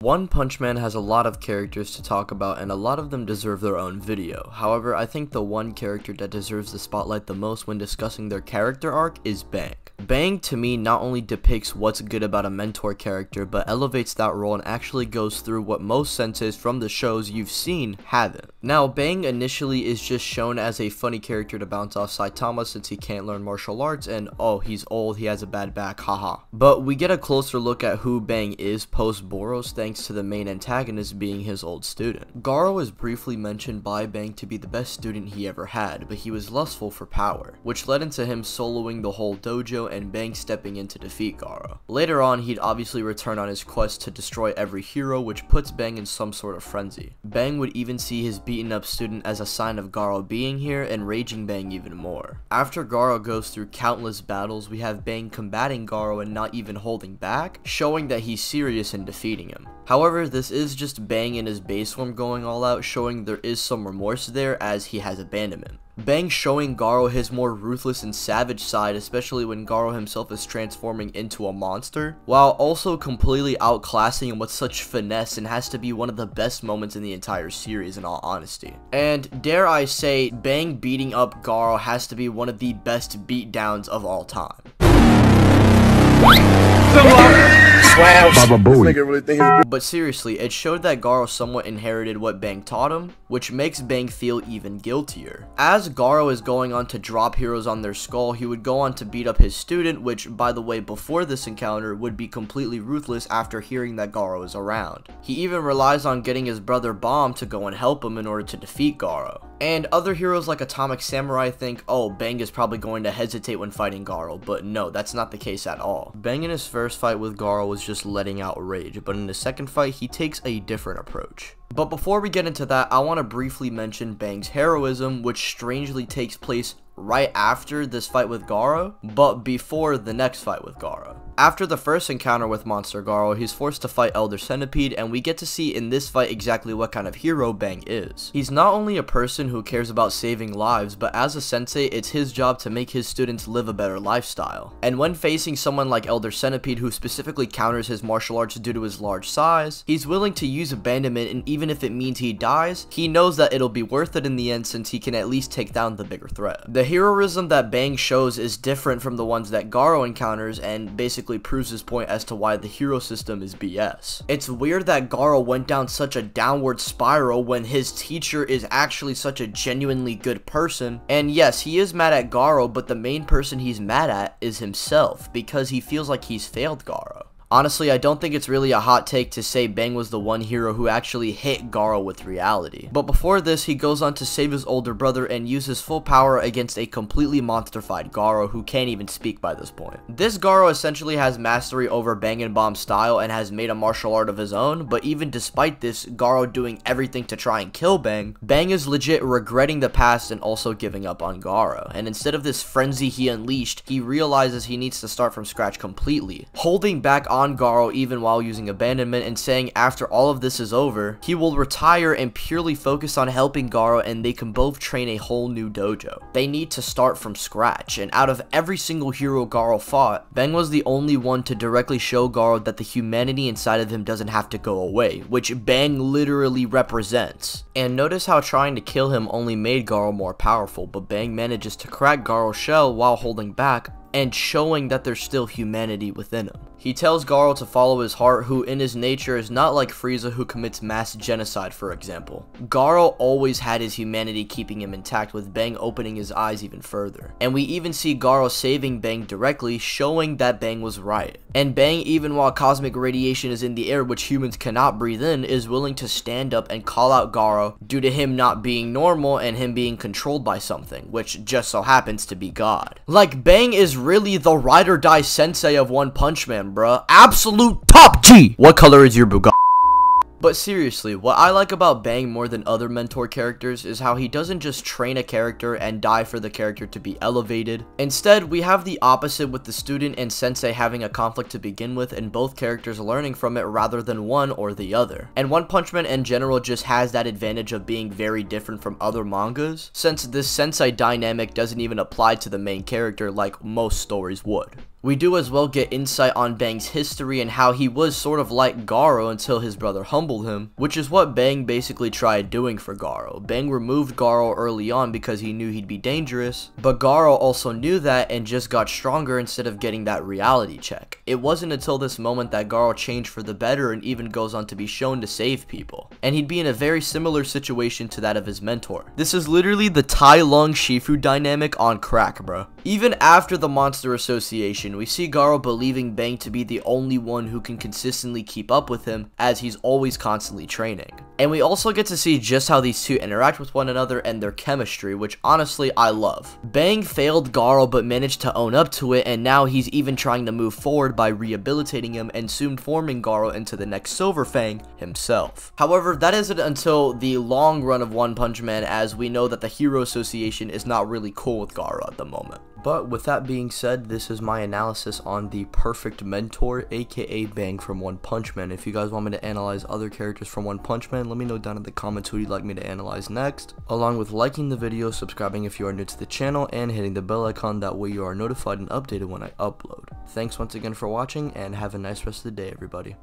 One Punch Man has a lot of characters to talk about, and a lot of them deserve their own video. However, I think the one character that deserves the spotlight the most when discussing their character arc is Bang. Bang, to me, not only depicts what's good about a mentor character, but elevates that role and actually goes through what most senseis from the shows you've seen haven't. Now, Bang initially is just shown as a funny character to bounce off Saitama since he can't learn martial arts, and oh, he's old, he has a bad back, haha. But we get a closer look at who Bang is post Boros, thanks to the main antagonist being his old student. Garo is briefly mentioned by Bang to be the best student he ever had, but he was lustful for power, which led into him soloing the whole dojo and Bang stepping in to defeat Garo. Later on, he'd obviously return on his quest to destroy every hero, which puts Bang in some sort of frenzy. Bang would even see his beaten up student as a sign of Garo being here, enraging Bang even more. After Garo goes through countless battles, we have Bang combating Garo and not even holding back, showing that he's serious in defeating him. However, this is just Bang in his base form going all out, showing there is some remorse there as he has abandonment. Bang showing Garo his more ruthless and savage side, especially when Garo himself is transforming into a monster, while also completely outclassing him with such finesse, and has to be one of the best moments in the entire series in all honesty. And dare I say, Bang beating up Garo has to be one of the best beatdowns of all time. But seriously, it showed that Garo somewhat inherited what Bang taught him, which makes Bang feel even guiltier. As Garo is going on to drop heroes on their skull, he would go on to beat up his student, which, by the way, before this encounter, would be completely ruthless after hearing that Garo is around. He even relies on getting his brother Bomb to go and help him in order to defeat Garo. And other heroes like Atomic Samurai think, oh, Bang is probably going to hesitate when fighting Garo, but no, that's not the case at all. Bang in his first fight with Garo was just letting out rage, but in his second fight, he takes a different approach. But before we get into that, I want to briefly mention Bang's heroism, which strangely takes place right after this fight with Garo, but before the next fight with Garo. After the first encounter with Monster Garo, he's forced to fight Elder Centipede, and we get to see in this fight exactly what kind of hero Bang is. He's not only a person who cares about saving lives, but as a sensei, it's his job to make his students live a better lifestyle. And when facing someone like Elder Centipede, who specifically counters his martial arts due to his large size, he's willing to use abandonment, and even if it means he dies, he knows that it'll be worth it in the end since he can at least take down the bigger threat. The heroism that Bang shows is different from the ones that Garo encounters, and basically proves his point as to why the hero system is BS. It's weird that Garo went down such a downward spiral when his teacher is actually such a genuinely good person, and yes, he is mad at Garo, but the main person he's mad at is himself, because he feels like he's failed Garo. Honestly, I don't think it's really a hot take to say Bang was the one hero who actually hit Garo with reality. But before this, he goes on to save his older brother and uses full power against a completely monsterfied Garo who can't even speak by this point. This Garo essentially has mastery over Bang and Bomb's style and has made a martial art of his own, but even despite this, Garo doing everything to try and kill Bang, Bang is legit regretting the past and also giving up on Garo. And instead of this frenzy he unleashed, he realizes he needs to start from scratch completely, holding back on Garo even while using abandonment and saying after all of this is over, he will retire and purely focus on helping Garo and they can both train a whole new dojo. They need to start from scratch, and out of every single hero Garo fought, Bang was the only one to directly show Garo that the humanity inside of him doesn't have to go away, which Bang literally represents. And notice how trying to kill him only made Garo more powerful, but Bang manages to crack Garo's shell while holding back and showing that there's still humanity within him. He tells Garo to follow his heart, who in his nature is not like Frieza, who commits mass genocide, for example. Garo always had his humanity keeping him intact, with Bang opening his eyes even further. And we even see Garo saving Bang directly, showing that Bang was right. And Bang, even while cosmic radiation is in the air which humans cannot breathe in, is willing to stand up and call out Garo due to him not being normal and him being controlled by something, which just so happens to be God. Like, Bang is really the ride or die sensei of One Punch Man, bruh. Absolute top G! What color is your Bugatti? But seriously, what I like about Bang more than other mentor characters is how he doesn't just train a character and die for the character to be elevated. Instead, we have the opposite with the student and sensei having a conflict to begin with and both characters learning from it rather than one or the other. And One Punch Man in general just has that advantage of being very different from other mangas, since this sensei dynamic doesn't even apply to the main character like most stories would. We do as well get insight on Bang's history and how he was sort of like Garo until his brother humbled him, which is what Bang basically tried doing for Garo. Bang removed Garo early on because he knew he'd be dangerous, but Garo also knew that and just got stronger instead of getting that reality check. It wasn't until this moment that Garo changed for the better and even goes on to be shown to save people, and he'd be in a very similar situation to that of his mentor. This is literally the Tai Lung Shifu dynamic on crack, bro. Even after the monster association, we see Garo believing Bang to be the only one who can consistently keep up with him, as he's always constantly training. And we also get to see just how these two interact with one another and their chemistry, which honestly I love. Bang failed Garo but managed to own up to it, and now he's even trying to move forward by rehabilitating him and soon forming Garo into the next Silver Fang himself. However, that isn't until the long run of One Punch Man, as we know that the Hero Association is not really cool with Garo at the moment. But with that being said, this is my analysis on the perfect mentor, aka Bang from One Punch Man. If you guys want me to analyze other characters from One Punch Man, let me know down in the comments who you'd like me to analyze next, along with liking the video, subscribing if you are new to the channel, and hitting the bell icon, that way you are notified and updated when I upload. Thanks once again for watching, and have a nice rest of the day, everybody.